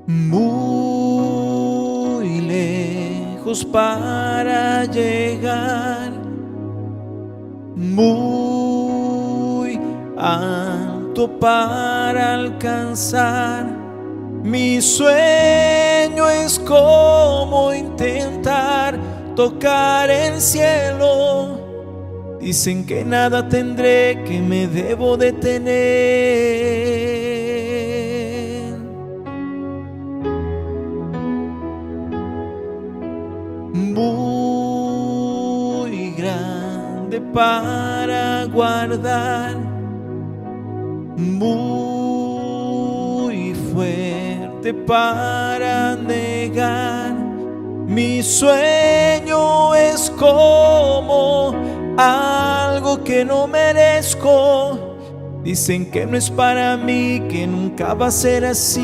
muy lejos para llegar, muy alto para alcanzar. Mi sueño es como intentar tocar el cielo. Dicen que nada tendré, que me debo detener. Muy grande para guardar, muy fuerte para negar. Mi sueño es como algo que no merezco. Dicen que no es para mí, que nunca va a ser así.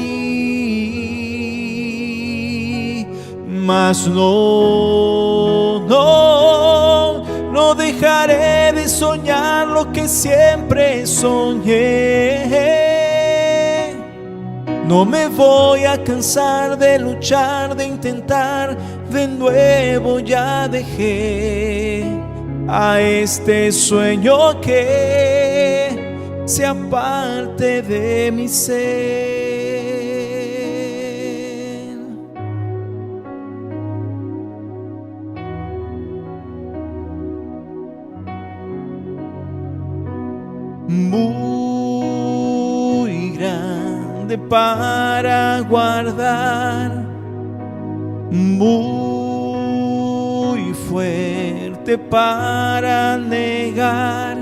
Mas no dejaré de soñar lo que siempre soñé. No me voy a cansar de luchar, de intentar de nuevo. Ya dejé a este sueño que sea parte de mi ser. Muy grande para guardar, muy fuerte para negar.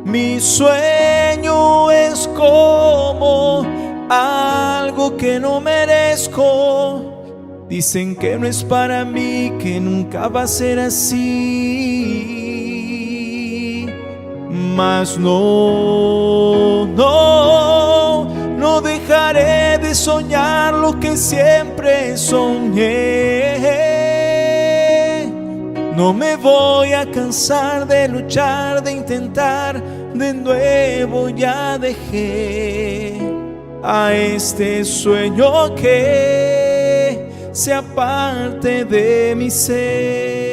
Mi sueño es como algo que no merezco. Dicen que no es para mí, que nunca va a ser así. Mas no dejaré de soñar lo que siempre soñé. No me voy a cansar de luchar, de intentar de nuevo. Ya dejé a este sueño que sea parte de mi ser.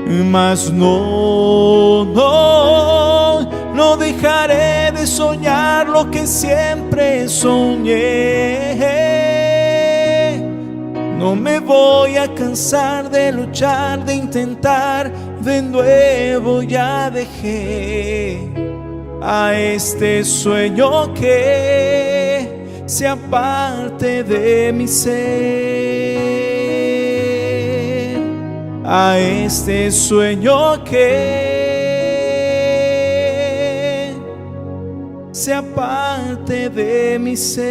Mas no dejaré de soñar lo que siempre soñé. No me voy a cansar de luchar, de intentar de nuevo. Ya dejé a este sueño que sea parte de mi ser. A este sueño que sea parte de mi ser.